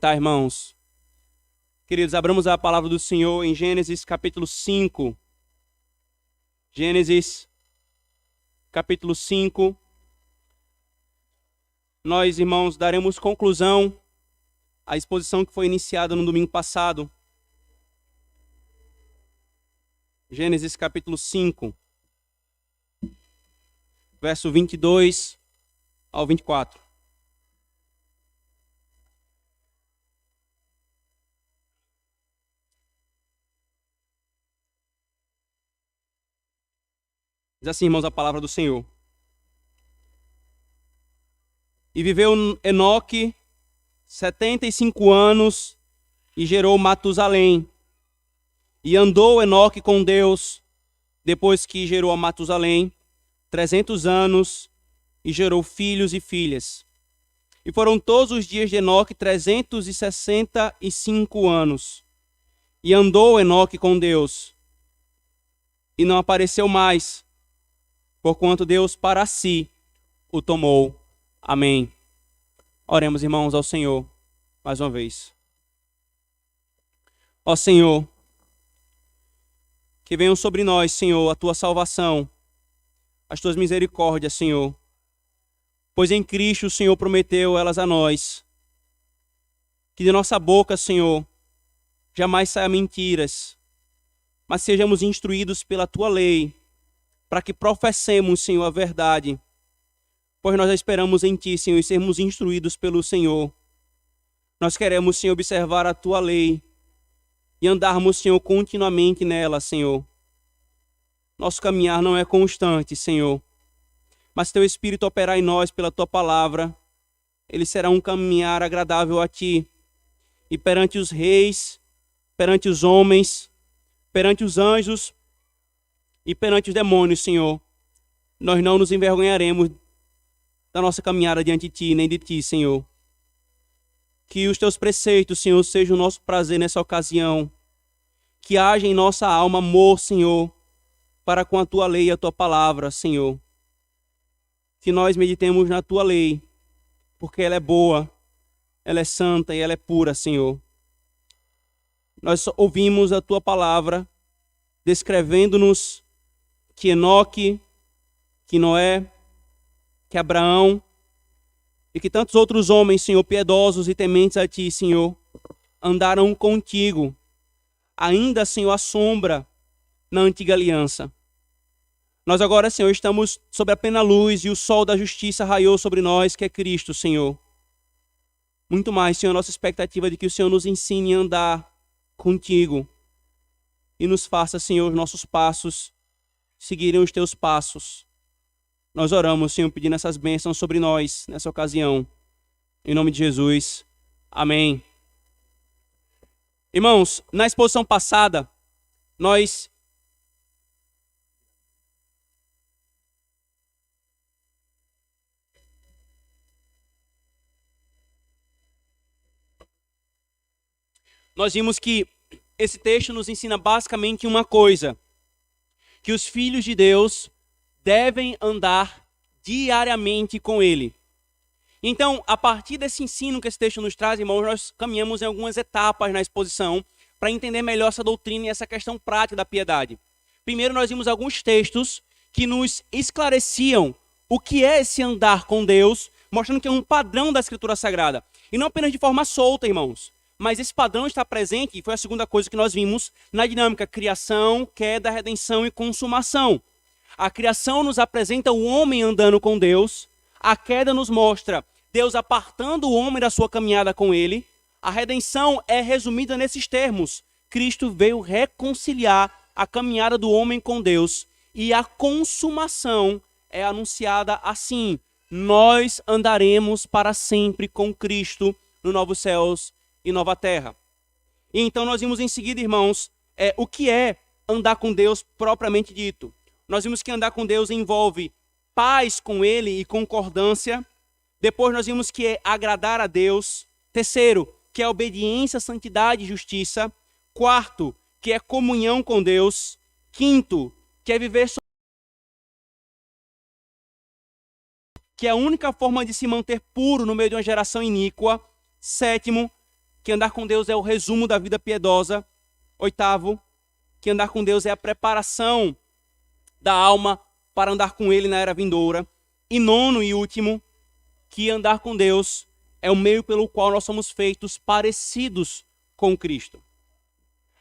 Tá, irmãos. Queridos, abramos a palavra do Senhor em Gênesis capítulo 5. Gênesis capítulo 5. Nós, irmãos, daremos conclusão à exposição que foi iniciada no domingo passado. Gênesis capítulo 5, verso 22 ao 24. Diz assim, irmãos, a palavra do Senhor. E viveu Enoque 75 anos e gerou Matusalém. E andou Enoque com Deus, depois que gerou a Matusalém, 300 anos, e gerou filhos e filhas. E foram todos os dias de Enoque 365 anos. E andou Enoque com Deus, e não apareceu mais, porquanto Deus para si o tomou. Amém. Oremos, irmãos, ao Senhor, mais uma vez. Ó Senhor, que venham sobre nós, Senhor, a tua salvação, as tuas misericórdias, Senhor. Pois em Cristo o Senhor prometeu elas a nós. Que de nossa boca, Senhor, jamais saia mentiras, mas sejamos instruídos pela tua lei, para que professemos, Senhor, a verdade. Pois nós esperamos em ti, Senhor, e sermos instruídos pelo Senhor. Nós queremos, Senhor, observar a tua lei e andarmos, Senhor, continuamente nela, Senhor. Nosso caminhar não é constante, Senhor, mas teu Espírito operar em nós pela tua palavra, ele será um caminhar agradável a ti. E perante os reis, perante os homens, perante os anjos e perante os demônios, Senhor, nós não nos envergonharemos da nossa caminhada diante de ti, nem de ti, Senhor. Que os teus preceitos, Senhor, sejam o nosso prazer nessa ocasião. Que haja em nossa alma amor, Senhor, para com a tua lei e a tua palavra, Senhor. Que nós meditemos na tua lei, porque ela é boa, ela é santa e ela é pura, Senhor. Nós ouvimos a tua palavra descrevendo-nos que Enoque, que Noé, que Abraão e que tantos outros homens, Senhor, piedosos e tementes a ti, Senhor, andaram contigo, ainda, Senhor, à sombra na antiga aliança. Nós agora, Senhor, estamos sob a plena luz e o sol da justiça raiou sobre nós, que é Cristo, Senhor. Muito mais, Senhor, nossa expectativa é de que o Senhor nos ensine a andar contigo e nos faça, Senhor, os nossos passos seguirem os teus passos. Nós oramos, Senhor, pedindo essas bênçãos sobre nós nessa ocasião. Em nome de Jesus. Amém. Irmãos, na exposição passada, nós vimos que esse texto nos ensina basicamente uma coisa: que os filhos de Deus devem andar diariamente com ele. Então, a partir desse ensino que esse texto nos traz, irmãos, nós caminhamos em algumas etapas na exposição para entender melhor essa doutrina e essa questão prática da piedade. Primeiro, nós vimos alguns textos que nos esclareciam o que é esse andar com Deus, mostrando que é um padrão da Escritura Sagrada. E não apenas de forma solta, irmãos, mas esse padrão está presente, e foi a segunda coisa que nós vimos, na dinâmica criação, queda, redenção e consumação. A criação nos apresenta o homem andando com Deus. A queda nos mostra Deus apartando o homem da sua caminhada com ele. A redenção é resumida nesses termos: Cristo veio reconciliar a caminhada do homem com Deus. E a consumação é anunciada assim: nós andaremos para sempre com Cristo no novos céus e nova terra. E então nós vimos em seguida, irmãos, o que é andar com Deus propriamente dito. Nós vimos que andar com Deus envolve paz com ele e concordância. Depois nós vimos que é agradar a Deus. Terceiro, que é obediência, santidade e justiça. Quarto, que é comunhão com Deus. Quinto, que é viver que é a única forma de se manter puro no meio de uma geração iníqua. Sétimo, que andar com Deus é o resumo da vida piedosa. Oitavo, que andar com Deus é a preparação da alma para andar com Ele na era vindoura. E nono e último, que andar com Deus é o meio pelo qual nós somos feitos parecidos com Cristo.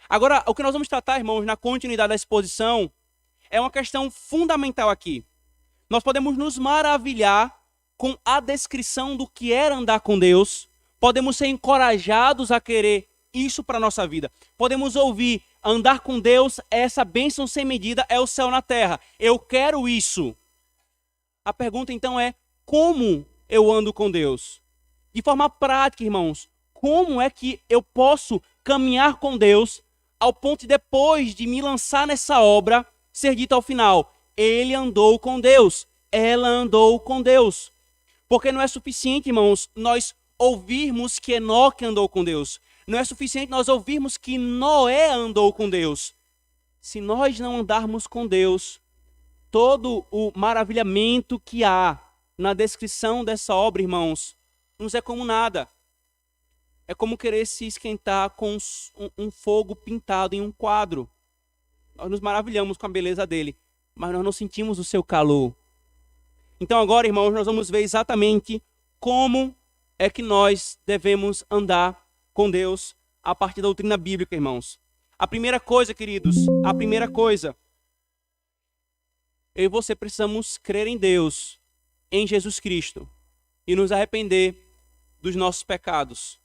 Agora, o que nós vamos tratar, irmãos, na continuidade da exposição, é uma questão fundamental aqui. Nós podemos nos maravilhar com a descrição do que era andar com Deus, podemos ser encorajados a querer isso para a nossa vida. Podemos ouvir, andar com Deus é essa bênção sem medida, é o céu na terra. Eu quero isso. A pergunta então é, como eu ando com Deus? De forma prática, irmãos, como é que eu posso caminhar com Deus ao ponto de depois de me lançar nessa obra, ser dito ao final, ele andou com Deus, ela andou com Deus. Porque não é suficiente, irmãos, nós ouvirmos que Enoque andou com Deus. Não é suficiente nós ouvirmos que Noé andou com Deus. Se nós não andarmos com Deus, todo o maravilhamento que há na descrição dessa obra, irmãos, nos é como nada. É como querer se esquentar com um fogo pintado em um quadro. Nós nos maravilhamos com a beleza dele, mas nós não sentimos o seu calor. Então agora, irmãos, nós vamos ver exatamente como é que nós devemos andar com Deus a partir da doutrina bíblica, irmãos. A primeira coisa, queridos, eu e você precisamos crer em Deus, em Jesus Cristo, e nos arrepender dos nossos pecados.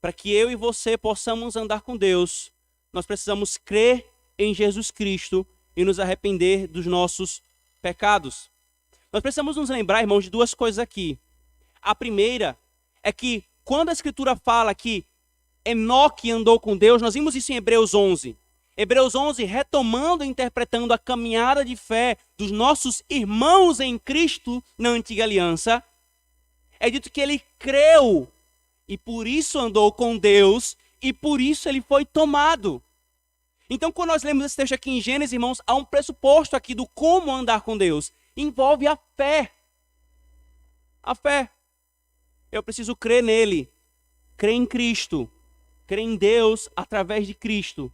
Para que eu e você possamos andar com Deus, nós precisamos crer em Jesus Cristo e nos arrepender dos nossos pecados. Nós precisamos nos lembrar, irmãos, de duas coisas aqui. A primeira é que quando a Escritura fala que Enoque andou com Deus, nós vimos isso em Hebreus 11. Hebreus 11, retomando e interpretando a caminhada de fé dos nossos irmãos em Cristo na antiga aliança, é dito que ele creu e por isso andou com Deus e por isso ele foi tomado. Então, quando nós lemos esse texto aqui em Gênesis, irmãos, há um pressuposto aqui do como andar com Deus. Envolve a fé. A fé. Eu preciso crer nele, crer em Cristo, crer em Deus através de Cristo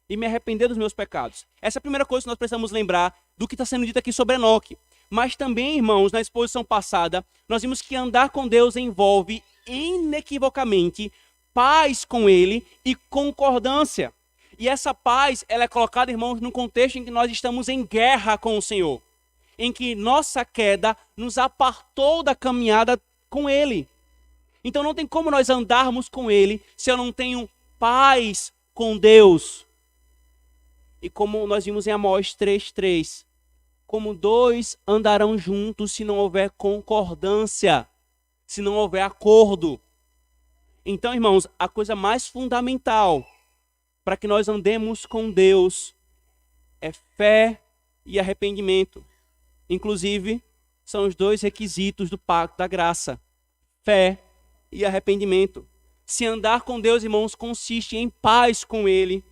e me arrepender dos meus pecados. Essa é a primeira coisa que nós precisamos lembrar do que está sendo dito aqui sobre Enoque. Mas também, irmãos, na exposição passada, nós vimos que andar com Deus envolve inequivocamente paz com ele e concordância. E essa paz, ela é colocada, irmãos, num contexto em que nós estamos em guerra com o Senhor, em que nossa queda nos apartou da caminhada com ele. Então não tem como nós andarmos com ele se eu não tenho paz com Deus. E como nós vimos em Amós 3:3, como dois andarão juntos se não houver concordância, se não houver acordo. Então, irmãos, a coisa mais fundamental para que nós andemos com Deus é fé e arrependimento. Inclusive, são os dois requisitos do pacto da graça: fé e arrependimento. Se andar com Deus, irmãos, consiste em paz com ele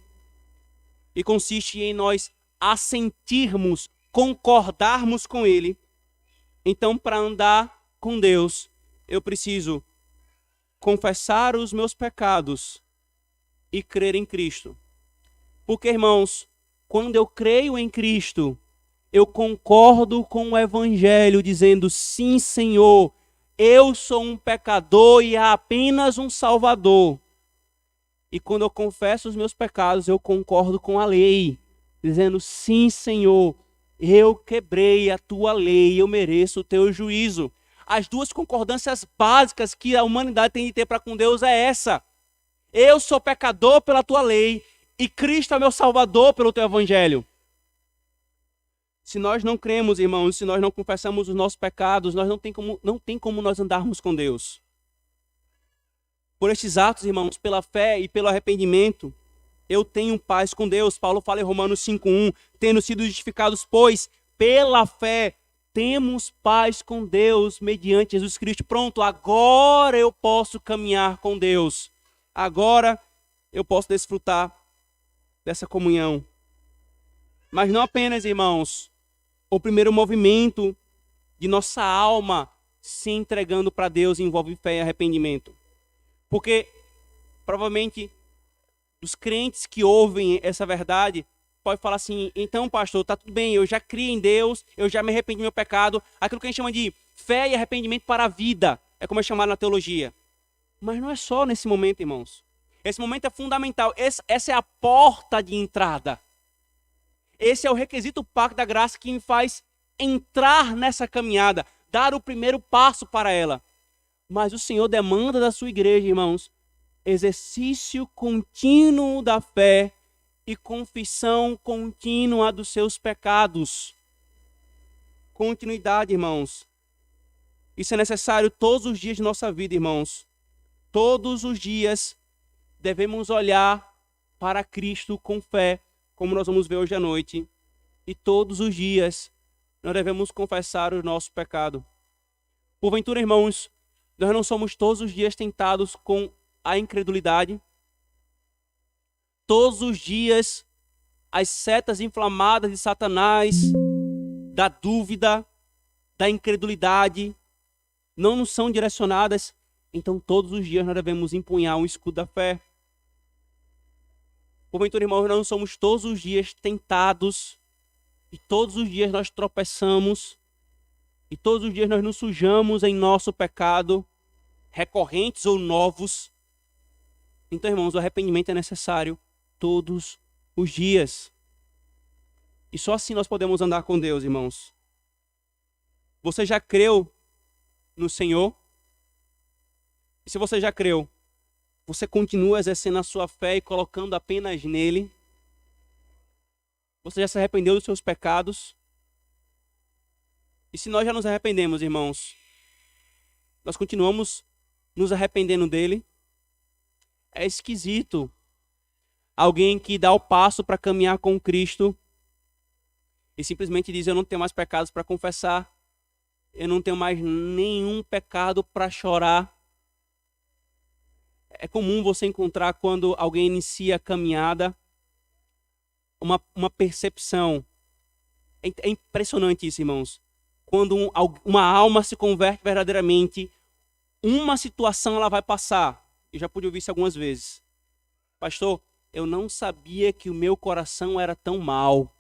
e consiste em nós assentirmos, concordarmos com ele. Então, para andar com Deus, eu preciso confessar os meus pecados e crer em Cristo. Porque, irmãos, quando eu creio em Cristo, eu concordo com o Evangelho, dizendo: sim, Senhor, eu sou um pecador e há apenas um Salvador. E quando eu confesso os meus pecados, eu concordo com a lei, dizendo: sim, Senhor, eu quebrei a tua lei, eu mereço o teu juízo. As duas concordâncias básicas que a humanidade tem de ter para com Deus é essa: eu sou pecador pela tua lei e Cristo é meu Salvador pelo teu Evangelho. Se nós não cremos, irmãos, se nós não confessamos os nossos pecados, nós não tem como nós andarmos com Deus. Por estes atos, irmãos, pela fé e pelo arrependimento, eu tenho paz com Deus. Paulo fala em Romanos 5:1, tendo sido justificados, pois, pela fé, temos paz com Deus mediante Jesus Cristo. Pronto, agora eu posso caminhar com Deus. Agora eu posso desfrutar dessa comunhão. Mas não apenas, irmãos, o primeiro movimento de nossa alma se entregando para Deus envolve fé e arrependimento. Porque provavelmente dos crentes que ouvem essa verdade, pode falar assim: então, pastor, tá tudo bem, eu já criei em Deus, eu já me arrependi do meu pecado, aquilo que a gente chama de fé e arrependimento para a vida, é como é chamado na teologia. Mas não é só nesse momento, irmãos. Esse momento é fundamental, essa é a porta de entrada. Esse é o requisito pacto da graça que me faz entrar nessa caminhada, dar o primeiro passo para ela. Mas o Senhor demanda da sua igreja, irmãos, exercício contínuo da fé e confissão contínua dos seus pecados. Continuidade, irmãos. Isso é necessário todos os dias de nossa vida, irmãos. Todos os dias devemos olhar para Cristo com fé, como nós vamos ver hoje à noite. E todos os dias nós devemos confessar o nosso pecado. Porventura, irmãos, nós não somos todos os dias tentados com a incredulidade. Todos os dias as setas inflamadas de Satanás, da dúvida, da incredulidade, não nos são direcionadas. Então todos os dias nós devemos empunhar um escudo da fé. Porventura, irmãos, nós não somos todos os dias tentados, e todos os dias nós tropeçamos, e todos os dias nós nos sujamos em nosso pecado, recorrentes ou novos. Então, irmãos, o arrependimento é necessário todos os dias. E só assim nós podemos andar com Deus, irmãos. Você já creu no Senhor? E se você já creu, você continua exercendo a sua fé e colocando apenas nele? Você já se arrependeu dos seus pecados? E se nós já nos arrependemos, irmãos, nós continuamos nos arrependendo dele? É esquisito alguém que dá o passo para caminhar com Cristo e simplesmente diz: eu não tenho mais pecados para confessar, eu não tenho mais nenhum pecado para chorar. É comum você encontrar, quando alguém inicia a caminhada, uma percepção. É impressionante isso, irmãos. Quando uma alma se converte verdadeiramente, uma situação ela vai passar. Eu já pude ouvir isso algumas vezes. Pastor, eu não sabia que o meu coração era tão mau.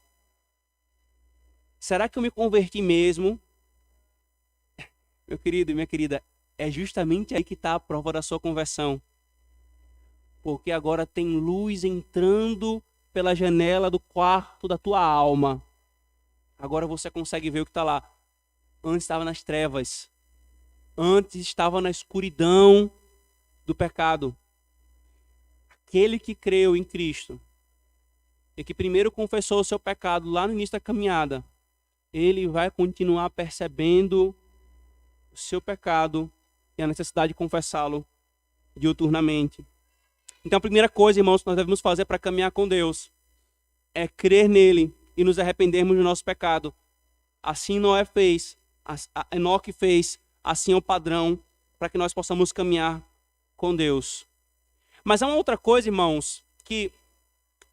Será que eu me converti mesmo? Meu querido e minha querida, é justamente aí que está a prova da sua conversão. Porque agora tem luz entrando pela janela do quarto da tua alma. Agora você consegue ver o que está lá. Antes estava nas trevas. Antes estava na escuridão do pecado. Aquele que creu em Cristo e que primeiro confessou o seu pecado lá no início da caminhada, ele vai continuar percebendo o seu pecado e a necessidade de confessá-lo diuturnamente. Então a primeira coisa, irmãos, que nós devemos fazer para caminhar com Deus é crer nele e nos arrependermos do nosso pecado. Assim Noé fez, Enoque fez, assim é o padrão para que nós possamos caminhar com Deus. Mas há uma outra coisa, irmãos, que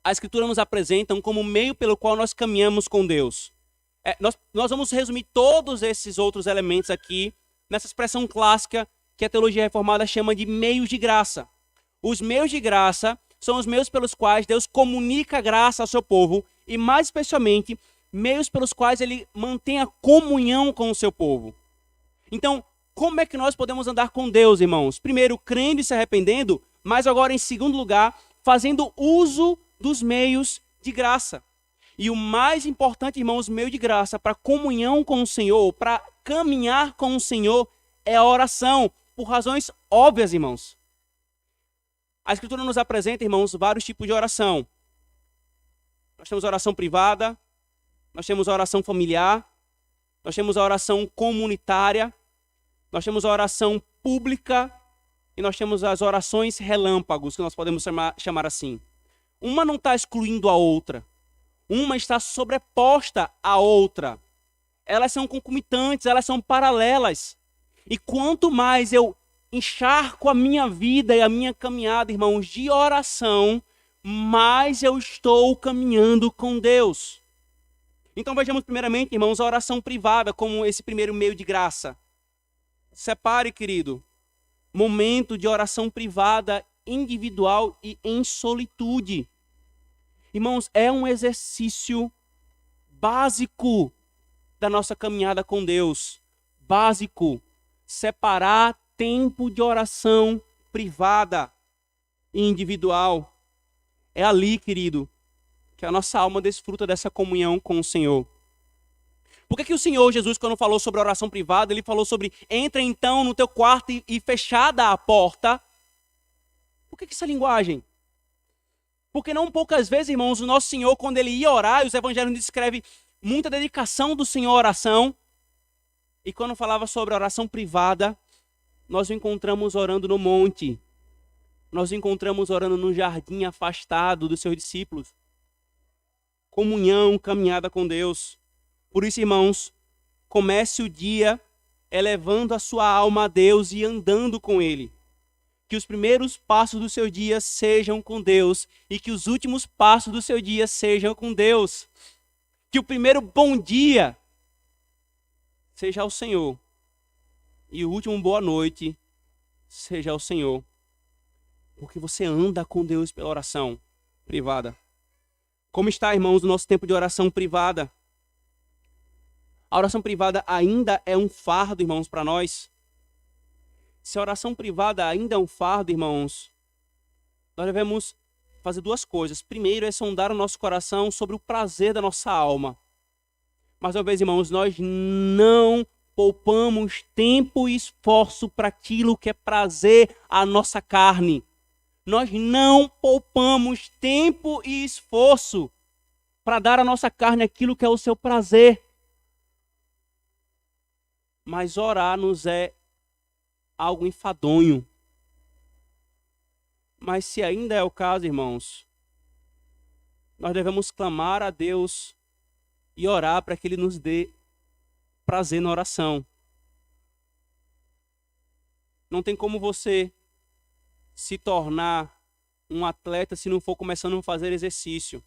a Escritura nos apresenta como meio pelo qual nós caminhamos com Deus. Nós vamos resumir todos esses outros elementos aqui nessa expressão clássica que a teologia reformada chama de meios de graça. Os meios de graça são os meios pelos quais Deus comunica a graça ao seu povo e, mais especialmente, meios pelos quais ele mantém a comunhão com o seu povo. Então, como é que nós podemos andar com Deus, irmãos? Primeiro, crendo e se arrependendo, mas agora, em segundo lugar, fazendo uso dos meios de graça. E o mais importante, irmãos, meio de graça para comunhão com o Senhor, para caminhar com o Senhor, é a oração, por razões óbvias, irmãos. A Escritura nos apresenta, irmãos, vários tipos de oração. Nós temos a oração privada, nós temos a oração familiar, nós temos a oração comunitária, nós temos a oração pública e nós temos as orações relâmpagos, que nós podemos chamar assim. Uma não está excluindo a outra. Uma está sobreposta à outra. Elas são concomitantes, elas são paralelas. E quanto mais eu encharco a minha vida e a minha caminhada, irmãos, de oração, mais eu estou caminhando com Deus. Então vejamos primeiramente, irmãos, a oração privada como esse primeiro meio de graça. Separe, querido, momento de oração privada individual e em solitude. Irmãos, é um exercício básico da nossa caminhada com Deus. Básico. Separar tempo de oração privada e individual. É ali, querido, que a nossa alma desfruta dessa comunhão com o Senhor. Por que o Senhor Jesus, quando falou sobre oração privada, ele falou sobre entra então no teu quarto e fechada a porta? Por que essa linguagem? Porque não poucas vezes, irmãos, o nosso Senhor, quando ele ia orar, e os evangelhos descrevem muita dedicação do Senhor à oração, e quando falava sobre oração privada, nós o encontramos orando no monte, nós o encontramos orando no jardim afastado dos seus discípulos. Comunhão, caminhada com Deus. Por isso, irmãos, comece o dia elevando a sua alma a Deus e andando com Ele. Que os primeiros passos do seu dia sejam com Deus e que os últimos passos do seu dia sejam com Deus. Que o primeiro bom dia seja ao Senhor e o último boa noite seja ao Senhor. Porque você anda com Deus pela oração privada. Como está, irmãos, o nosso tempo de oração privada? A oração privada ainda é um fardo, irmãos, para nós. Se a oração privada ainda é um fardo, irmãos, nós devemos fazer duas coisas. Primeiro é sondar o nosso coração sobre o prazer da nossa alma. Mais uma vez, irmãos, nós não poupamos tempo e esforço para aquilo que é prazer à nossa carne. Nós não poupamos tempo e esforço para dar à nossa carne aquilo que é o seu prazer. Mas orar nos é algo enfadonho. Mas se ainda é o caso, irmãos, nós devemos clamar a Deus e orar para que Ele nos dê prazer na oração. Não tem como você se tornar um atleta se não for começando a fazer exercício.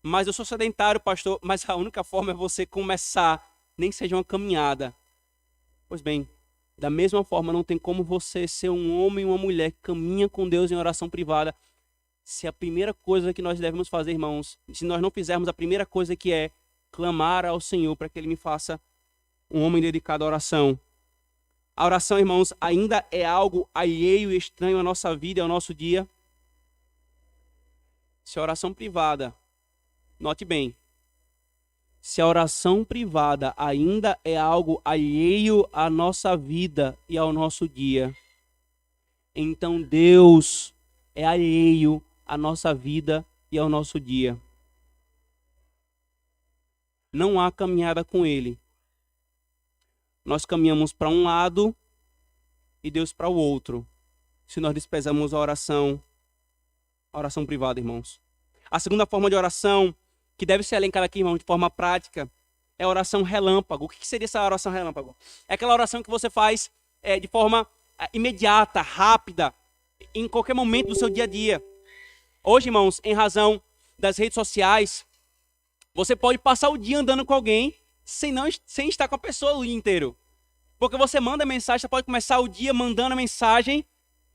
Mas eu sou sedentário, pastor, mas a única forma é você começar, nem que seja uma caminhada. Pois bem, da mesma forma, não tem como você ser um homem ou uma mulher que caminha com Deus em oração privada, se a primeira coisa que nós devemos fazer, irmãos, se nós não fizermos a primeira coisa que é clamar ao Senhor para que Ele me faça um homem dedicado à oração. A oração, irmãos, ainda é algo alheio e estranho à nossa vida e ao nosso dia. Se a oração privada, note bem, se a oração privada ainda é algo alheio à nossa vida e ao nosso dia, então Deus é alheio à nossa vida e ao nosso dia. Não há caminhada com Ele. Nós caminhamos para um lado e Deus para o outro, se nós desprezamos a oração privada, irmãos. A segunda forma de oração que deve ser elencada aqui, irmão, de forma prática, é a oração relâmpago. O que seria essa oração relâmpago? É aquela oração que você faz de forma imediata, rápida, em qualquer momento do seu dia a dia. Hoje, irmãos, em razão das redes sociais, você pode passar o dia andando com alguém sem estar com a pessoa o dia inteiro. Porque você manda mensagem, você pode começar o dia mandando a mensagem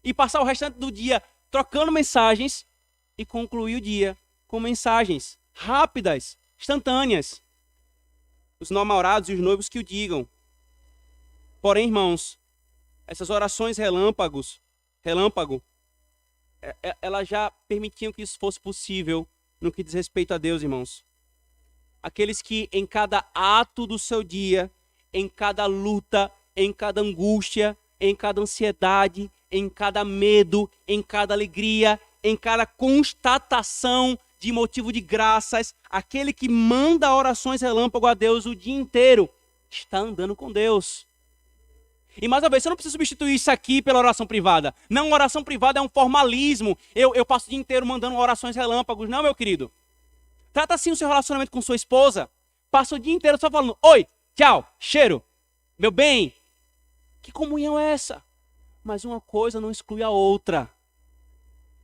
e passar o restante do dia trocando mensagens e concluir o dia com mensagens rápidas, instantâneas. Os namorados e os noivos que o digam. Porém, irmãos, essas orações relâmpago, elas já permitiam que isso fosse possível no que diz respeito a Deus, irmãos. Aqueles que em cada ato do seu dia, em cada luta, em cada angústia, em cada ansiedade, em cada medo, em cada alegria, em cada constatação de motivo de graças, aquele que manda orações relâmpago a Deus o dia inteiro, está andando com Deus. E mais uma vez, você não precisa substituir isso aqui pela oração privada. Não, oração privada é um formalismo. Eu passo o dia inteiro mandando orações relâmpagos. Não, meu querido. Trata assim o seu relacionamento com sua esposa. Passa o dia inteiro só falando, oi, tchau, cheiro, meu bem. Que comunhão é essa? Mas uma coisa não exclui a outra.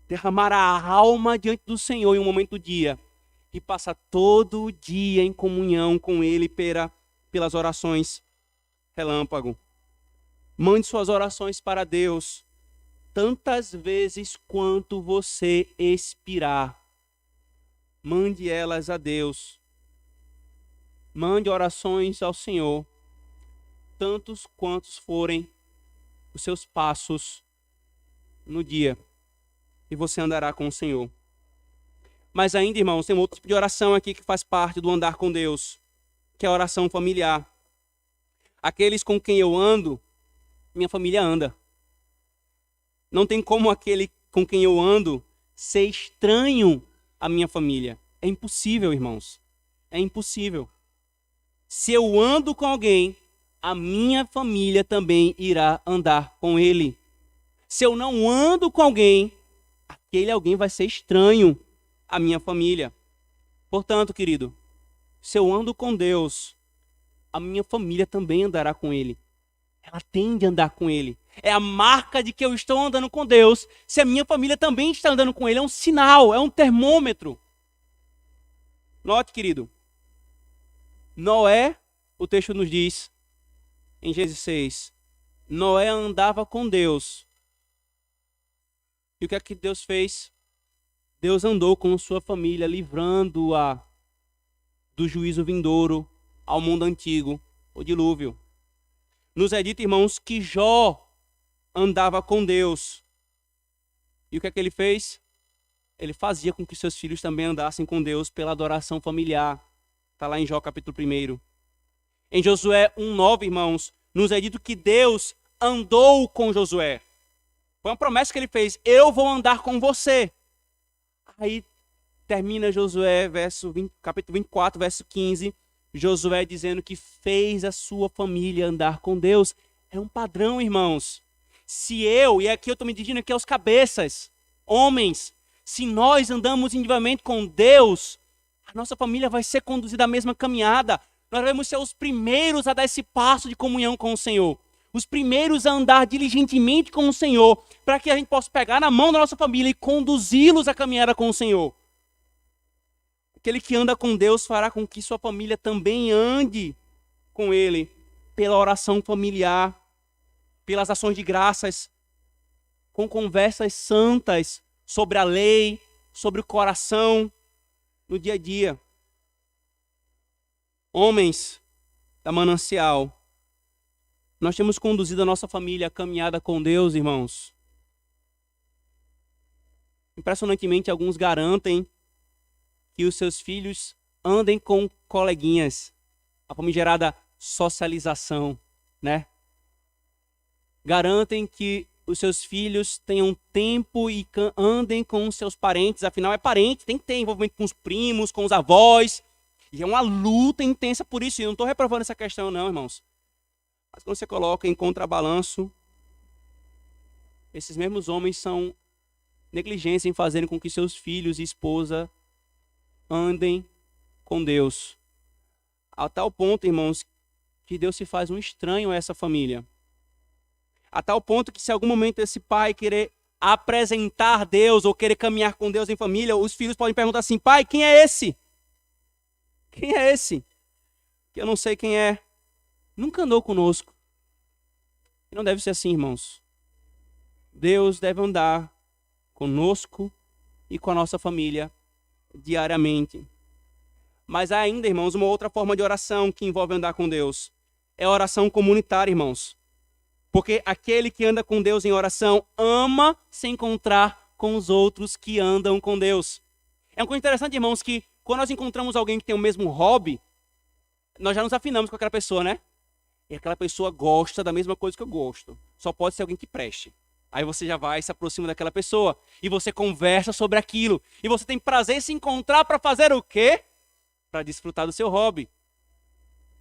Derramar a alma diante do Senhor em um momento do dia e passar todo o dia em comunhão com Ele pelas orações relâmpago. Mande suas orações para Deus tantas vezes quanto você expirar. Mande elas a Deus. Mande orações ao Senhor, tantos quantos forem os seus passos no dia, e você andará com o Senhor. Mas ainda, irmãos, tem outro tipo de oração aqui que faz parte do andar com Deus, que é a oração familiar. Aqueles com quem eu ando, minha família anda. Não tem como aquele com quem eu ando ser estranho à minha família. É impossível, irmãos. É impossível. Se eu ando com alguém, a minha família também irá andar com ele. Se eu não ando com alguém, aquele alguém vai ser estranho à minha família. Portanto, querido, se eu ando com Deus, a minha família também andará com ele. Ela tende a andar com ele. É a marca de que eu estou andando com Deus. Se a minha família também está andando com ele, é um sinal, é um termômetro. Note, querido, Noé, o texto nos diz, em Gênesis 6, Noé andava com Deus. E o que é que Deus fez? Deus andou com sua família, livrando-a do juízo vindouro ao mundo antigo, o dilúvio. Nos é dito, irmãos, que Jó andava com Deus. E o que é que ele fez? Ele fazia com que seus filhos também andassem com Deus pela adoração familiar. Está lá em Jó capítulo 1. Em Josué 1:9, irmãos, nos é dito que Deus andou com Josué. Foi uma promessa que ele fez: eu vou andar com você. Aí termina Josué, capítulo 24, verso 15. Josué dizendo que fez a sua família andar com Deus. É um padrão, irmãos. Se eu, e aqui eu estou me dirigindo aqui aos cabeças, homens, se nós andamos individualmente com Deus, a nossa família vai ser conduzida à mesma caminhada. Nós vamos ser os primeiros a dar esse passo de comunhão com o Senhor. Os primeiros a andar diligentemente com o Senhor, para que a gente possa pegar na mão da nossa família e conduzi-los à caminhada com o Senhor. Aquele que anda com Deus fará com que sua família também ande com Ele, pela oração familiar, pelas ações de graças, com conversas santas sobre a lei, sobre o coração, no dia a dia. Homens da Manancial, nós temos conduzido a nossa família à caminhada com Deus, irmãos. Impressionantemente, alguns garantem que os seus filhos andem com coleguinhas, a famigerada socialização, né? Garantem que os seus filhos tenham tempo e andem com os seus parentes, afinal é parente, tem que ter envolvimento com os primos, com os avós, e é uma luta intensa por isso, e eu não estou reprovando essa questão não, irmãos. Mas quando você coloca em contrabalanço, esses mesmos homens são negligentes em fazerem com que seus filhos e esposa andem com Deus. A tal ponto, irmãos, que Deus se faz um estranho a essa família. A tal ponto que se em algum momento esse pai querer apresentar Deus ou querer caminhar com Deus em família, os filhos podem perguntar assim: pai, quem é esse? Quem é esse? Que eu não sei quem é. Nunca andou conosco. E não deve ser assim, irmãos. Deus deve andar conosco e com a nossa família diariamente. Mas há ainda, irmãos, uma outra forma de oração que envolve andar com Deus. É a oração comunitária, irmãos. Porque aquele que anda com Deus em oração ama se encontrar com os outros que andam com Deus. É uma coisa interessante, irmãos, que quando nós encontramos alguém que tem o mesmo hobby, nós já nos afinamos com aquela pessoa, né? E aquela pessoa gosta da mesma coisa que eu gosto. Só pode ser alguém que preste. Aí você já vai, se aproxima daquela pessoa e você conversa sobre aquilo. E você tem prazer em se encontrar para fazer o quê? Para desfrutar do seu hobby.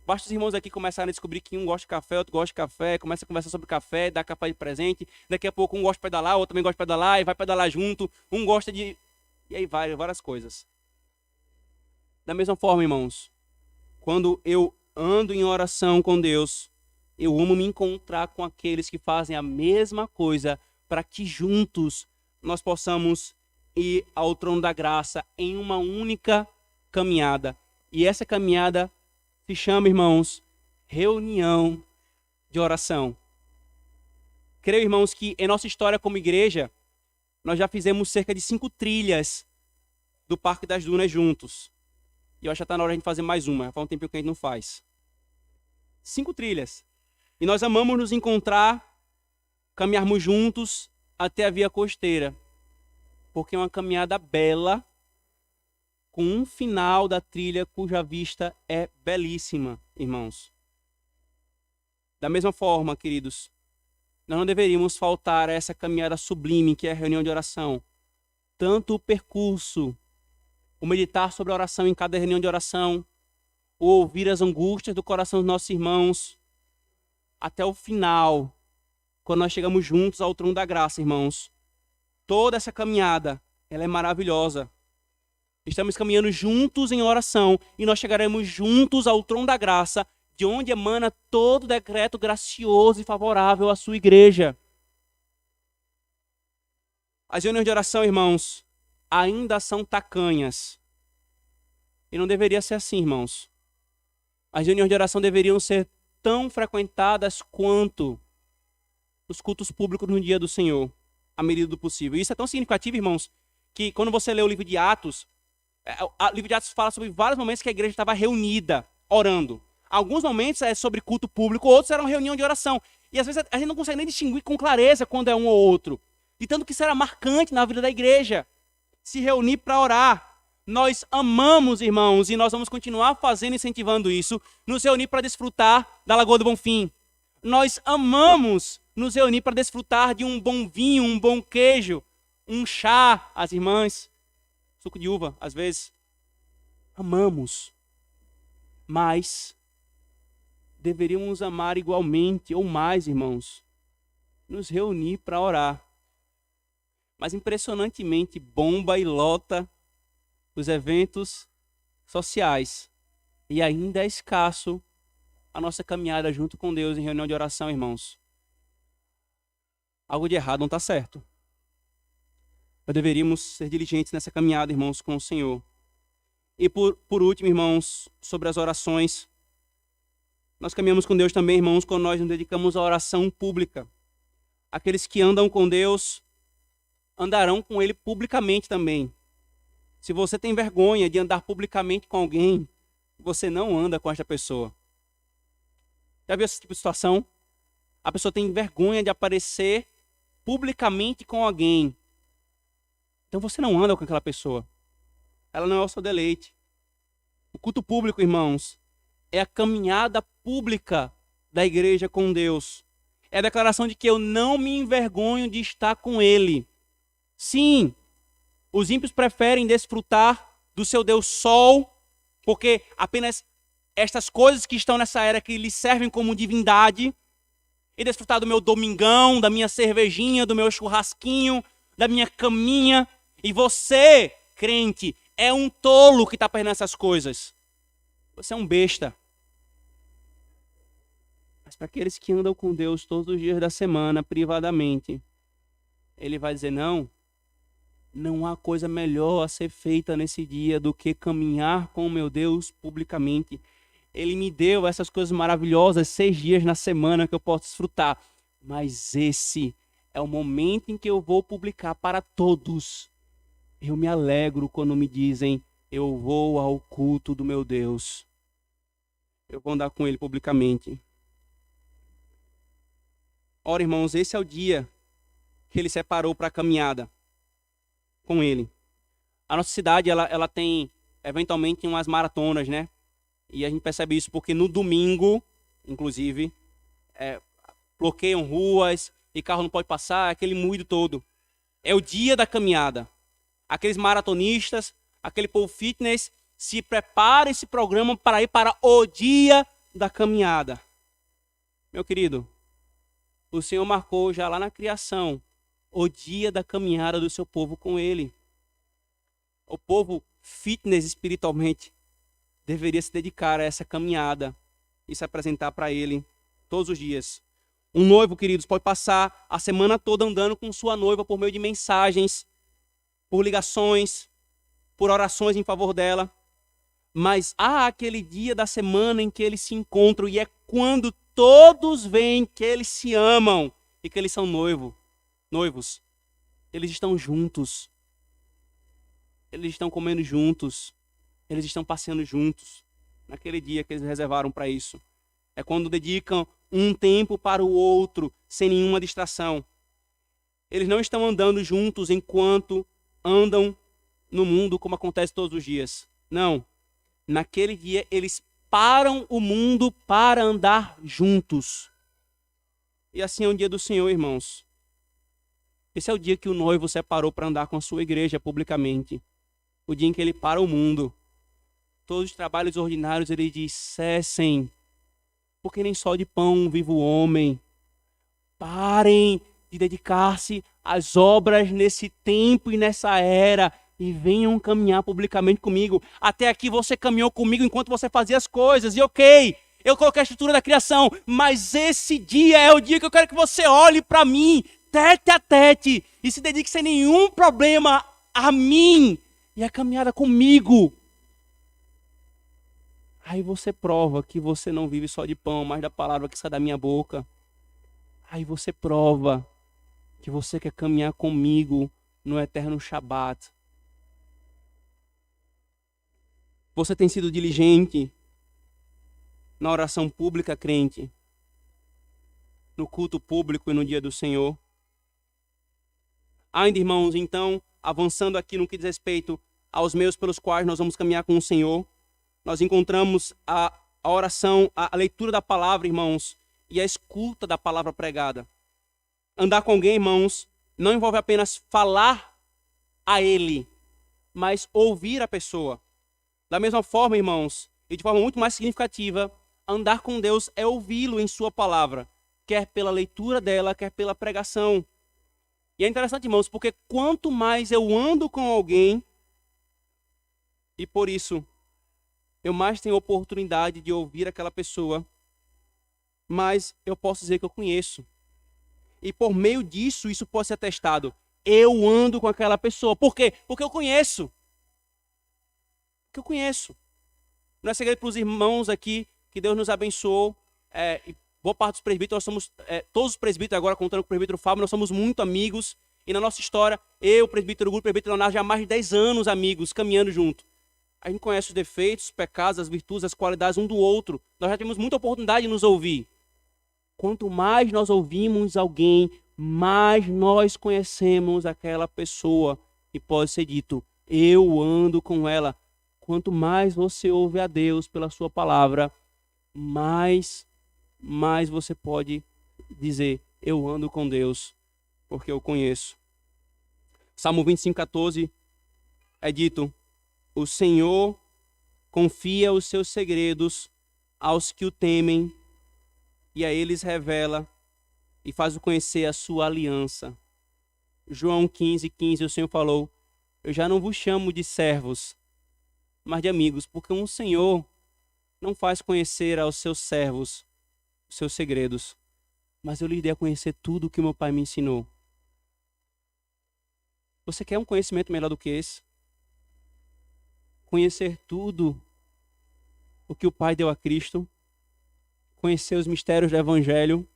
Basta os irmãos aqui começarem a descobrir que um gosta de café, outro gosta de café, começa a conversar sobre café, dá café de presente. Daqui a pouco um gosta de pedalar, outro também gosta de pedalar e vai pedalar junto. Um gosta de... E aí vai, várias coisas. Da mesma forma, irmãos, quando eu ando em oração com Deus, eu amo me encontrar com aqueles que fazem a mesma coisa para que juntos nós possamos ir ao trono da graça em uma única caminhada. E essa caminhada se chama, irmãos, reunião de oração. Creio, irmãos, que em nossa história como igreja, nós já fizemos cerca de 5 trilhas do Parque das Dunas juntos. E eu acho que está na hora de a gente fazer mais uma. Já faz um tempinho que a gente não faz. 5 trilhas. E nós amamos nos encontrar, caminharmos juntos até a via costeira. Porque é uma caminhada bela, com um final da trilha cuja vista é belíssima, irmãos. Da mesma forma, queridos, nós não deveríamos faltar a essa caminhada sublime que é a reunião de oração. Tanto o percurso, o meditar sobre a oração em cada reunião de oração, o ouvir as angústias do coração dos nossos irmãos, até o final, quando nós chegamos juntos ao trono da graça, irmãos. Toda essa caminhada, ela é maravilhosa. Estamos caminhando juntos em oração e nós chegaremos juntos ao trono da graça, de onde emana todo decreto gracioso e favorável à sua igreja. As reuniões de oração, irmãos, ainda são tacanhas. E não deveria ser assim, irmãos. As reuniões de oração deveriam ser tão frequentadas quanto os cultos públicos no dia do Senhor, à medida do possível. E isso é tão significativo, irmãos, que quando você lê o livro de Atos, o livro de Atos fala sobre vários momentos que a igreja estava reunida, orando. Alguns momentos é sobre culto público, outros eram reunião de oração. E às vezes a gente não consegue nem distinguir com clareza quando é um ou outro. De tanto que isso era marcante na vida da igreja. Se reunir para orar. Nós amamos, irmãos, e nós vamos continuar fazendo, incentivando isso, nos reunir para desfrutar da Lagoa do Bonfim. Nós amamos nos reunir para desfrutar de um bom vinho, um bom queijo, um chá, as irmãs, suco de uva, às vezes. Amamos. Mas deveríamos amar igualmente, ou mais, irmãos, nos reunir para orar. Mas impressionantemente bomba e lota os eventos sociais. E ainda é escasso a nossa caminhada junto com Deus em reunião de oração, irmãos. Algo de errado não está certo. Nós deveríamos ser diligentes nessa caminhada, irmãos, com o Senhor. E por último, irmãos, sobre as orações. Nós caminhamos com Deus também, irmãos, quando nós nos dedicamos à oração pública. Aqueles que andam com Deus andarão com Ele publicamente também. Se você tem vergonha de andar publicamente com alguém, você não anda com esta pessoa. Já viu esse tipo de situação? A pessoa tem vergonha de aparecer publicamente com alguém. Então você não anda com aquela pessoa. Ela não é o seu deleite. O culto público, irmãos, é a caminhada pública da igreja com Deus. É a declaração de que eu não me envergonho de estar com Ele. Sim, os ímpios preferem desfrutar do seu Deus Sol, porque apenas estas coisas que estão nessa era que lhes servem como divindade, e desfrutar do meu domingão, da minha cervejinha, do meu churrasquinho, da minha caminha. E você, crente, é um tolo que está perdendo essas coisas. Você é um besta. Mas para aqueles que andam com Deus todos os dias da semana, privadamente, Ele vai dizer, não há coisa melhor a ser feita nesse dia do que caminhar com o meu Deus publicamente. Ele me deu essas coisas maravilhosas 6 dias na semana que eu posso desfrutar. Mas esse é o momento em que eu vou publicar para todos. Eu me alegro quando me dizem, eu vou ao culto do meu Deus. Eu vou andar com Ele publicamente. Ora, irmãos, esse é o dia que Ele separou para a caminhada com Ele. A nossa cidade, ela tem, eventualmente, umas maratonas, né? E a gente percebe isso porque no domingo, inclusive, bloqueiam ruas e carro não pode passar, aquele moído todo. É o dia da caminhada. Aqueles maratonistas, aquele povo fitness, se prepara esse programa para ir para o dia da caminhada. Meu querido, o Senhor marcou já lá na criação o dia da caminhada do seu povo com Ele. O povo fitness espiritualmente deveria se dedicar a essa caminhada e se apresentar para Ele todos os dias. Um noivo, queridos, pode passar a semana toda andando com sua noiva por meio de mensagens, por ligações, por orações em favor dela. Mas há aquele dia da semana em que eles se encontram e é quando todos veem que eles se amam e que eles são noivos. Eles estão juntos. Eles estão comendo juntos. Eles estão passeando juntos. Naquele dia que eles reservaram para isso. É quando dedicam um tempo para o outro, sem nenhuma distração. Eles não estão andando juntos enquanto andam no mundo, como acontece todos os dias. Não. Naquele dia, eles param o mundo para andar juntos. E assim é o dia do Senhor, irmãos. Esse é o dia que o noivo separou para andar com a sua igreja publicamente. O dia em que ele para o mundo. Todos os trabalhos ordinários, ele diz, cessem. Porque nem só de pão vive o homem. Parem de dedicar-se às obras nesse tempo e nessa era. E venham caminhar publicamente comigo. Até aqui você caminhou comigo enquanto você fazia as coisas. E ok, eu coloquei a estrutura da criação. Mas esse dia é o dia que eu quero que você olhe para mim, tete a tete. E se dedique sem nenhum problema a mim. E a caminhada comigo. Aí você prova que você não vive só de pão, mas da palavra que sai da minha boca. Aí você prova que você quer caminhar comigo no eterno Shabat. Você tem sido diligente na oração pública, crente? No culto público e no dia do Senhor? Ainda, irmãos, então, avançando aqui no que diz respeito aos meios pelos quais nós vamos caminhar com o Senhor, nós encontramos a oração, a leitura da palavra, irmãos, e a escuta da palavra pregada. Andar com alguém, irmãos, não envolve apenas falar a ele, mas ouvir a pessoa. Da mesma forma, irmãos, e de forma muito mais significativa, andar com Deus é ouvi-lo em sua palavra, quer pela leitura dela, quer pela pregação. E é interessante, irmãos, porque quanto mais eu ando com alguém, e por isso eu mais tenho oportunidade de ouvir aquela pessoa, mais eu posso dizer que eu conheço. E por meio disso, isso pode ser atestado. Eu ando com aquela pessoa. Por quê? Porque eu conheço. Porque eu conheço. Não é segredo para os irmãos aqui que Deus nos abençoou. E boa parte dos presbíteros, nós somos, todos os presbíteros agora, contando com o presbítero Fábio, nós somos muito amigos. E na nossa história, eu, o presbítero Guto, o presbítero Leonardo, já há mais de 10 anos amigos, caminhando junto. A gente conhece os defeitos, os pecados, as virtudes, as qualidades um do outro. Nós já tivemos muita oportunidade de nos ouvir. Quanto mais nós ouvimos alguém, mais nós conhecemos aquela pessoa. E pode ser dito, eu ando com ela. Quanto mais você ouve a Deus pela sua palavra, mais você pode dizer, eu ando com Deus, porque eu conheço. Salmo 25:14 é dito, o Senhor confia os seus segredos aos que o temem e a eles revela e faz conhecer a sua aliança. João 15:15, o Senhor falou, eu já não vos chamo de servos, mas de amigos, porque um Senhor não faz conhecer aos seus servos os seus segredos, mas eu lhes dei a conhecer tudo o que meu Pai me ensinou. Você quer um conhecimento melhor do que esse? Conhecer tudo o que o Pai deu a Cristo, conhecer os mistérios do Evangelho,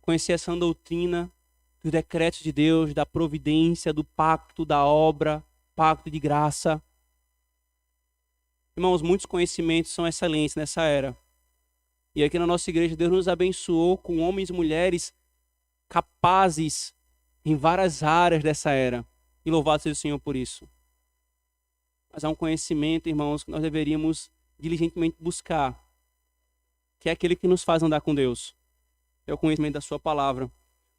conhecer essa doutrina dos decretos de Deus, da providência, do pacto, da obra, pacto de graça. Irmãos, muitos conhecimentos são excelentes nessa era. E aqui na nossa igreja, Deus nos abençoou com homens e mulheres capazes em várias áreas dessa era. E louvado seja o Senhor por isso. Mas há um conhecimento, irmãos, que nós deveríamos diligentemente buscar, que é aquele que nos faz andar com Deus. É o conhecimento da sua palavra.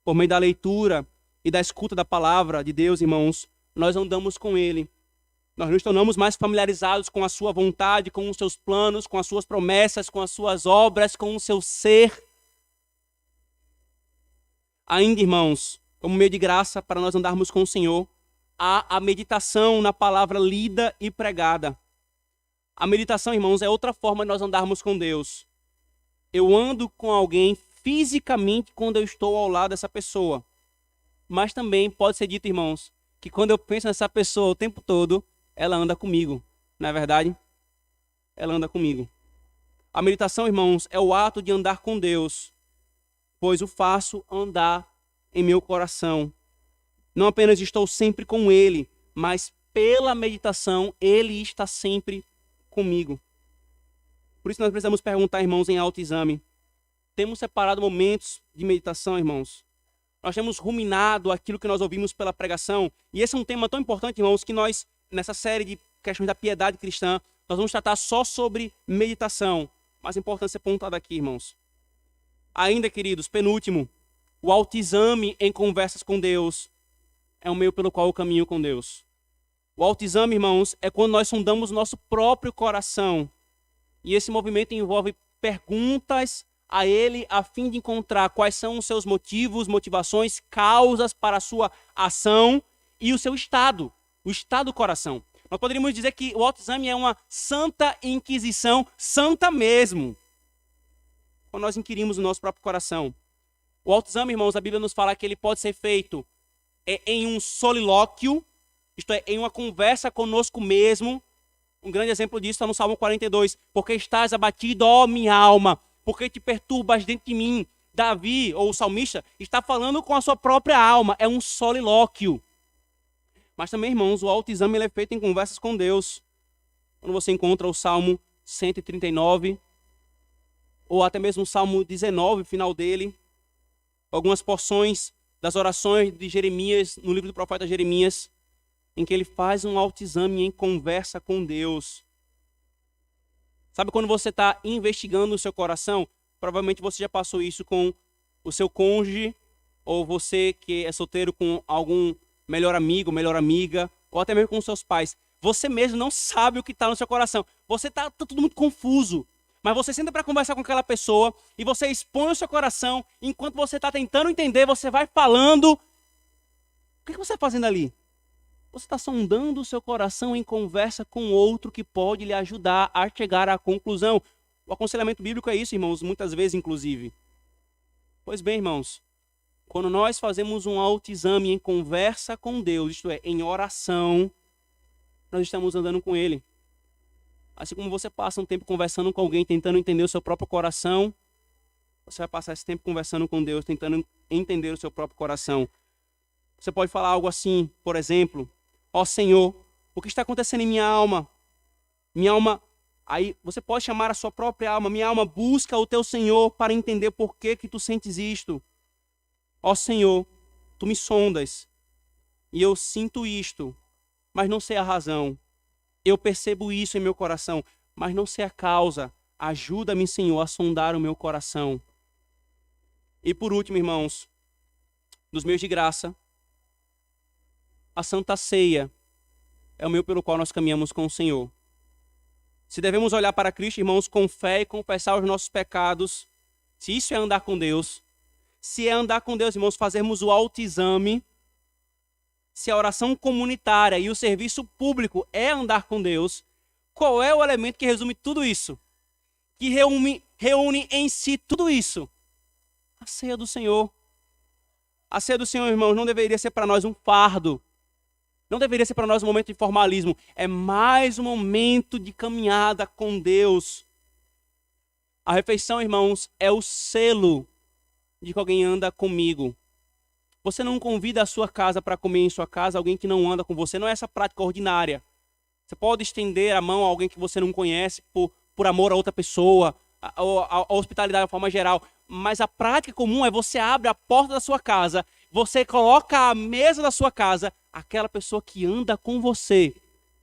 Por meio da leitura e da escuta da palavra de Deus, irmãos, nós andamos com Ele. Nós nos tornamos mais familiarizados com a sua vontade, com os seus planos, com as suas promessas, com as suas obras, com o seu ser. Ainda, irmãos, como meio de graça para nós andarmos com o Senhor, há a meditação na palavra lida e pregada. A meditação, irmãos, é outra forma de nós andarmos com Deus. Eu ando com alguém fisicamente quando eu estou ao lado dessa pessoa. Mas também pode ser dito, irmãos, que quando eu penso nessa pessoa o tempo todo, ela anda comigo. Não é verdade? Ela anda comigo. A meditação, irmãos, é o ato de andar com Deus pois o faço andar em meu coração. Não apenas estou sempre com ele, mas pela meditação ele está sempre comigo. Por isso nós precisamos perguntar, irmãos, em autoexame. Temos separado momentos de meditação, irmãos? Nós temos ruminado aquilo que nós ouvimos pela pregação. E esse é um tema tão importante, irmãos, que nós, nessa série de questões da piedade cristã, nós vamos tratar só sobre meditação. Mas é importante ser apontado aqui, irmãos. Ainda, queridos, penúltimo, o autoexame em conversas com Deus é o meio pelo qual eu caminho com Deus. O autoexame, irmãos, é quando nós sondamos o nosso próprio coração. E esse movimento envolve perguntas a ele a fim de encontrar quais são os seus motivos, motivações, causas para a sua ação e o seu estado, o estado do coração. Nós poderíamos dizer que o autoexame é uma santa inquisição, santa mesmo, quando nós inquirimos o nosso próprio coração. O autoexame, irmãos, a Bíblia nos fala que ele pode ser feito em um solilóquio, isto é, em uma conversa conosco mesmo. Um grande exemplo disso está no Salmo 42. Porque estás abatido, ó minha alma, porque te perturbas dentro de mim. Davi, ou o salmista, está falando com a sua própria alma. É um solilóquio. Mas também, irmãos, o autoexame ele é feito em conversas com Deus. Quando você encontra o Salmo 139, ou até mesmo o Salmo 19, o final dele, algumas porções das orações de Jeremias, no livro do profeta Jeremias, em que ele faz um autoexame em conversa com Deus. Sabe quando você está investigando o seu coração? Provavelmente você já passou isso com o seu cônjuge, ou você que é solteiro com algum melhor amigo, melhor amiga, ou até mesmo com seus pais. Você mesmo não sabe o que está no seu coração. Você está tudo muito confuso. Mas você senta para conversar com aquela pessoa e você expõe o seu coração. Enquanto você está tentando entender, você vai falando. O que você está fazendo ali? Você está sondando o seu coração em conversa com outro que pode lhe ajudar a chegar à conclusão. O aconselhamento bíblico é isso, irmãos, muitas vezes, inclusive. Pois bem, irmãos, quando nós fazemos um autoexame em conversa com Deus, isto é, em oração, nós estamos andando com Ele. Assim como você passa um tempo conversando com alguém, tentando entender o seu próprio coração, você vai passar esse tempo conversando com Deus, tentando entender o seu próprio coração. Você pode falar algo assim, por exemplo: ó Senhor, o que está acontecendo em minha alma? Minha alma, aí você pode chamar a sua própria alma. Minha alma busca o teu Senhor para entender por que tu sentes isto. Ó Senhor, tu me sondas e eu sinto isto, mas não sei a razão. Eu percebo isso em meu coração, mas não sei a causa. Ajuda-me, Senhor, a sondar o meu coração. E por último, irmãos, dos meios de graça, a Santa Ceia é o meio pelo qual nós caminhamos com o Senhor. Se devemos olhar para Cristo, irmãos, com fé e confessar os nossos pecados, se isso é andar com Deus, se é andar com Deus, irmãos, fazermos o autoexame, se a oração comunitária e o serviço público é andar com Deus, qual é o elemento que resume tudo isso? Que reúne em si tudo isso? A ceia do Senhor. A ceia do Senhor, irmãos, não deveria ser para nós um fardo. Não deveria ser para nós um momento de formalismo. É mais um momento de caminhada com Deus. A refeição, irmãos, é o selo de que alguém anda comigo. Você não convida a sua casa para comer em sua casa alguém que não anda com você. Não é essa prática ordinária. Você pode estender a mão a alguém que você não conhece por amor a outra pessoa, a hospitalidade de forma geral. Mas a prática comum é você abre a porta da sua casa, você coloca a mesa da sua casa, aquela pessoa que anda com você.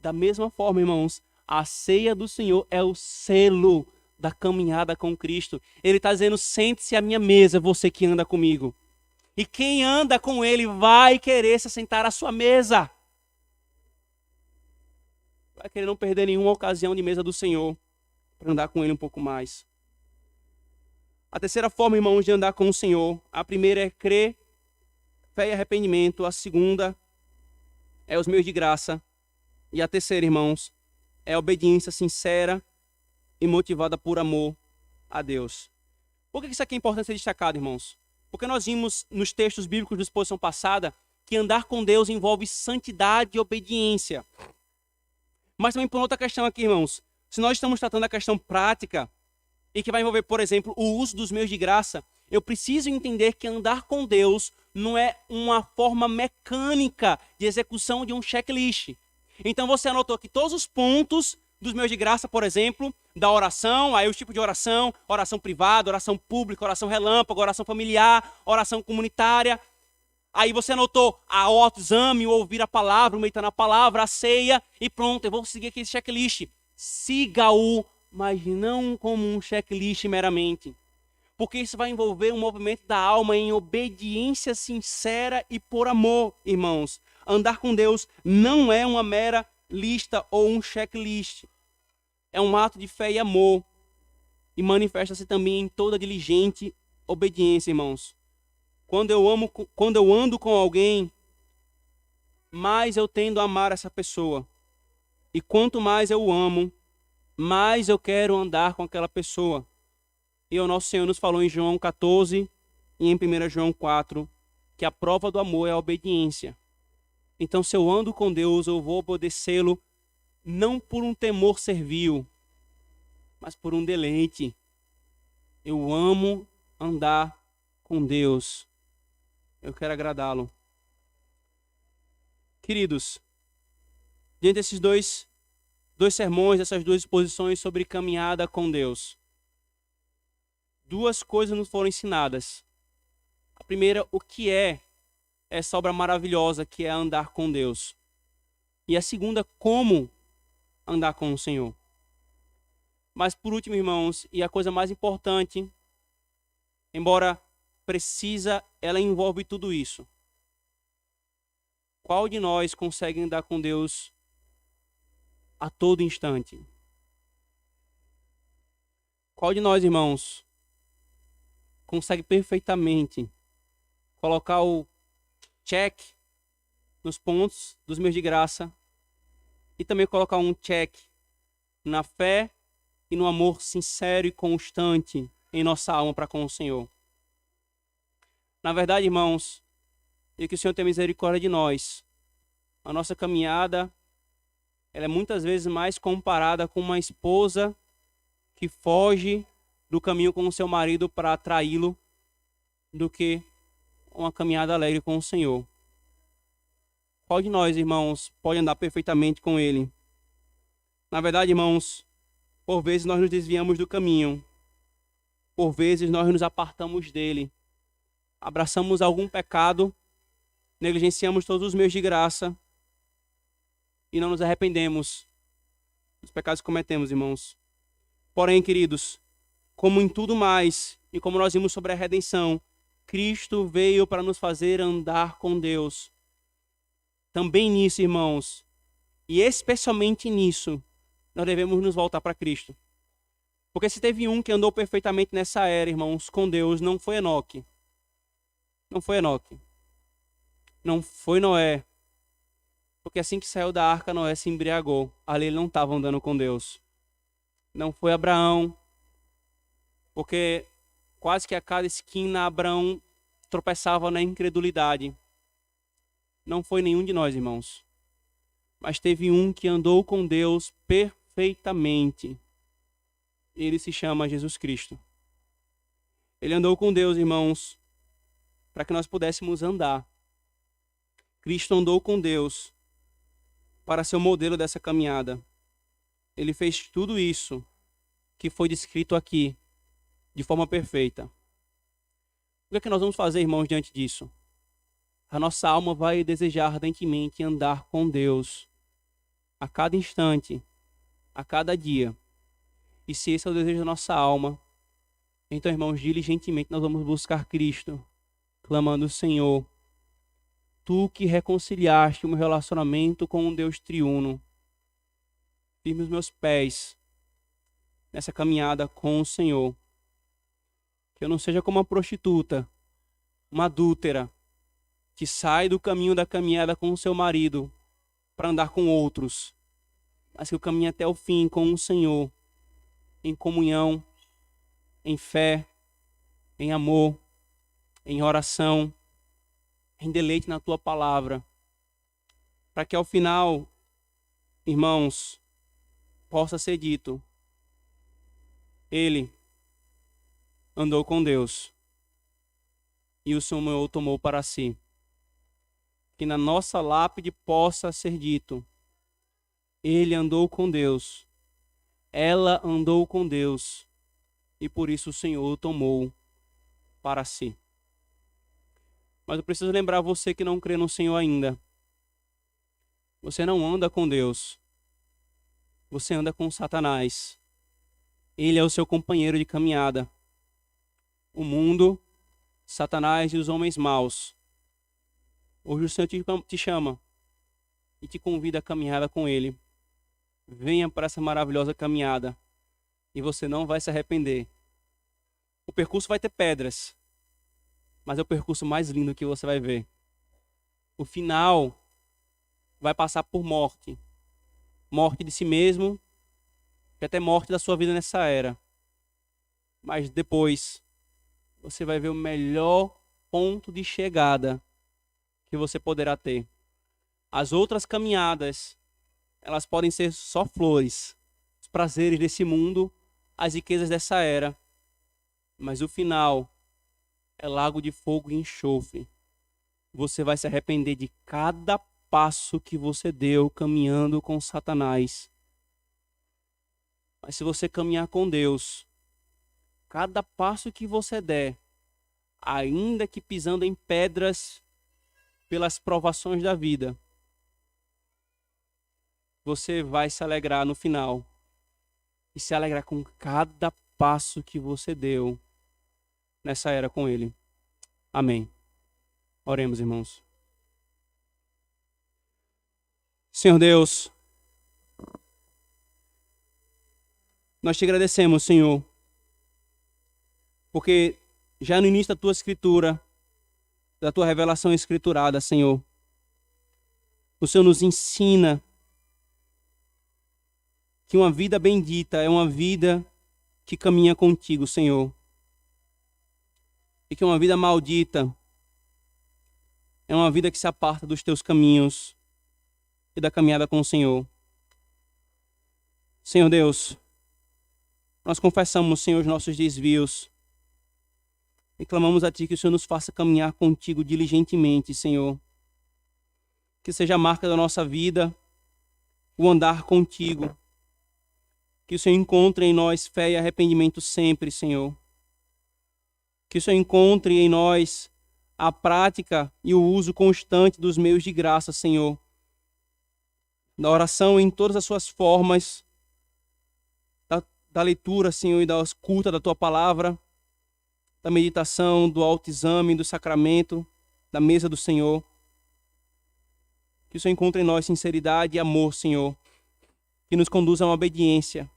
Da mesma forma, irmãos, a ceia do Senhor é o selo da caminhada com Cristo. Ele está dizendo: sente-se à minha mesa, você que anda comigo. E quem anda com Ele vai querer se sentar à sua mesa. Vai querer não perder nenhuma ocasião de mesa do Senhor para andar com Ele um pouco mais. A terceira forma, irmãos, de andar com o Senhor. A primeira é crer, fé e arrependimento. A segunda é os meios de graça. E a terceira, irmãos, é a obediência sincera e motivada por amor a Deus. Por que isso aqui é importante ser destacado, irmãos? Porque nós vimos nos textos bíblicos da exposição passada que andar com Deus envolve santidade e obediência. Mas também por outra questão aqui, irmãos. Se nós estamos tratando a questão prática e que vai envolver, por exemplo, o uso dos meios de graça, eu preciso entender que andar com Deus não é uma forma mecânica de execução de um checklist. Então você anotou aqui todos os pontos dos meus de graça, por exemplo, da oração, aí os tipos de oração, oração privada, oração pública, oração relâmpago, oração familiar, oração comunitária. Aí você anotou o autoexame, o ouvir a palavra, o meditar na palavra, a ceia, e pronto, eu vou seguir aqui esse checklist. Siga-o, mas não como um checklist meramente. Porque isso vai envolver um movimento da alma em obediência sincera e por amor, irmãos. Andar com Deus não é uma mera lista ou um checklist. É um ato de fé e amor. E manifesta-se também em toda diligente obediência, irmãos. Quando eu ando com alguém, mais eu tendo a amar essa pessoa. E quanto mais eu amo, mais eu quero andar com aquela pessoa. E o nosso Senhor nos falou em João 14 e em 1 João 4 que a prova do amor é a obediência. Então, se eu ando com Deus, eu vou obedecê-lo não por um temor servil, mas por um deleite. Eu amo andar com Deus. Eu quero agradá-lo. Queridos, diante desses dois sermões, essas duas exposições sobre caminhada com Deus, duas coisas nos foram ensinadas. A primeira, o que é essa obra maravilhosa que é andar com Deus. E a segunda, como andar com o Senhor. Mas por último, irmãos, e a coisa mais importante, embora precisa, ela envolve tudo isso. Qual de nós consegue andar com Deus a todo instante? Qual de nós, irmãos, consegue perfeitamente colocar o check nos pontos dos meus de graça e também colocar um check na fé e no amor sincero e constante em nossa alma para com o Senhor? Na verdade, irmãos, e que o Senhor tenha misericórdia de nós, a nossa caminhada, ela é muitas vezes mais comparada com uma esposa que foge do caminho com o seu marido para atraí-lo do que uma caminhada alegre com o Senhor. Qual de nós, irmãos, pode andar perfeitamente com Ele? Na verdade, irmãos, por vezes nós nos desviamos do caminho. Por vezes nós nos apartamos dele. Abraçamos algum pecado, negligenciamos todos os meios de graça e não nos arrependemos dos pecados que cometemos, irmãos. Porém, queridos, como em tudo mais, e como nós vimos sobre a redenção, Cristo veio para nos fazer andar com Deus. Também nisso, irmãos, e especialmente nisso, nós devemos nos voltar para Cristo. Porque se teve um que andou perfeitamente nessa era, irmãos, com Deus, não foi Enoque. Não foi Enoque. Não foi Noé. Porque assim que saiu da arca, Noé se embriagou. Ali ele não estava andando com Deus. Não foi Abraão. Porque quase que a cada esquina Abraão tropeçava na incredulidade. Não foi nenhum de nós, irmãos. Mas teve um que andou com Deus perfeitamente. Ele se chama Jesus Cristo. Ele andou com Deus, irmãos, para que nós pudéssemos andar. Cristo andou com Deus para ser o modelo dessa caminhada. Ele fez tudo isso que foi descrito aqui de forma perfeita. O que é que nós vamos fazer, irmãos, diante disso? A nossa alma vai desejar ardentemente andar com Deus a cada instante, a cada dia. E se esse é o desejo da nossa alma, então, irmãos, diligentemente nós vamos buscar Cristo, clamando: Senhor, Tu que reconciliaste o meu relacionamento com um Deus triuno, firme os meus pés nessa caminhada com o Senhor. Que eu não seja como uma prostituta, uma adúltera, que sai do caminho da caminhada com o seu marido para andar com outros, mas que eu caminhe até o fim com o Senhor, em comunhão, em fé, em amor, em oração, em deleite na Tua palavra, para que ao final, irmãos, possa ser dito: Ele andou com Deus e o Senhor tomou para si. Que na nossa lápide possa ser dito: ele andou com Deus, ela andou com Deus, e por isso o Senhor o tomou para si. Mas eu preciso lembrar você que não crê no Senhor ainda. Você não anda com Deus. Você anda com Satanás. Ele é o seu companheiro de caminhada. O mundo, Satanás e os homens maus. Hoje o Senhor te chama e te convida a caminhar com Ele. Venha para essa maravilhosa caminhada e você não vai se arrepender. O percurso vai ter pedras, mas é o percurso mais lindo que você vai ver. O final vai passar por morte. Morte de si mesmo, e até morte da sua vida nessa era. Mas depois, você vai ver o melhor ponto de chegada que você poderá ter. As outras caminhadas, elas podem ser só flores, os prazeres desse mundo, as riquezas dessa era. Mas o final é lago de fogo e enxofre. Você vai se arrepender de cada passo que você deu caminhando com Satanás. Mas se você caminhar com Deus, cada passo que você der, ainda que pisando em pedras pelas provações da vida, você vai se alegrar no final. E se alegrar com cada passo que você deu nessa era com Ele. Amém. Oremos, irmãos. Senhor Deus, nós te agradecemos, Senhor, porque já no início da tua escritura, da tua revelação escriturada, Senhor, o Senhor nos ensina que uma vida bendita é uma vida que caminha contigo, Senhor. E que uma vida maldita é uma vida que se aparta dos teus caminhos e da caminhada com o Senhor. Senhor Deus, nós confessamos, Senhor, os nossos desvios e clamamos a Ti que o Senhor nos faça caminhar contigo diligentemente, Senhor. Que seja a marca da nossa vida o andar contigo. Que o Senhor encontre em nós fé e arrependimento sempre, Senhor. Que o Senhor encontre em nós a prática e o uso constante dos meios de graça, Senhor. Da oração em todas as suas formas, da leitura, Senhor, e da escuta da Tua palavra, da meditação, do autoexame, do sacramento, da mesa do Senhor. Que o Senhor encontre em nós sinceridade e amor, Senhor, que nos conduza a uma obediência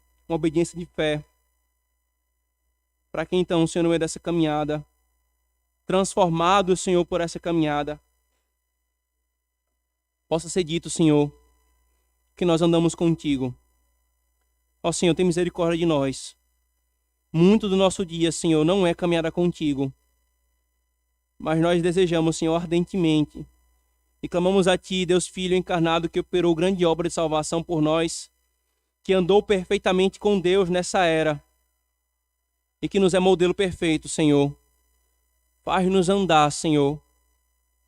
de fé, para que então, Senhor, no meio dessa caminhada, transformado, Senhor, por essa caminhada, possa ser dito, Senhor, que nós andamos contigo. Ó Senhor, tem misericórdia de nós. Muito do nosso dia, Senhor, não é caminhada contigo, mas nós desejamos, Senhor, ardentemente, e clamamos a Ti, Deus Filho encarnado, que operou grande obra de salvação por nós, que andou perfeitamente com Deus nessa era, e que nos é modelo perfeito, Senhor. Faz-nos andar, Senhor,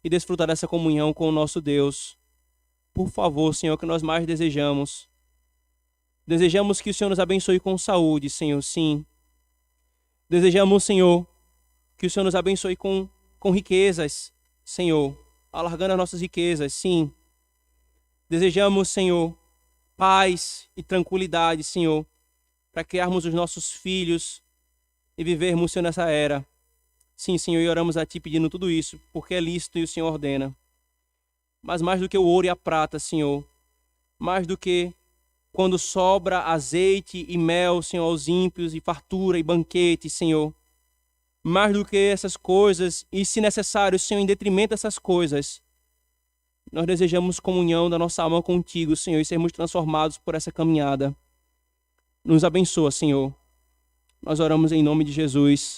e desfrutar dessa comunhão com o nosso Deus. Por favor, Senhor, que nós mais desejamos. Desejamos que o Senhor nos abençoe com saúde, Senhor, sim. Desejamos, Senhor, que o Senhor nos abençoe com riquezas, Senhor, alargando as nossas riquezas, sim. Desejamos, Senhor, paz e tranquilidade, Senhor, para criarmos os nossos filhos e vivermos, Senhor, nessa era. Sim, Senhor, e oramos a Ti pedindo tudo isso, porque é lícito e o Senhor ordena. Mas mais do que o ouro e a prata, Senhor, mais do que quando sobra azeite e mel, Senhor, aos ímpios, e fartura e banquete, Senhor, mais do que essas coisas, e se necessário, Senhor, em detrimento dessas coisas, nós desejamos comunhão da nossa alma contigo, Senhor, e sermos transformados por essa caminhada. Nos abençoa, Senhor. Nós oramos em nome de Jesus.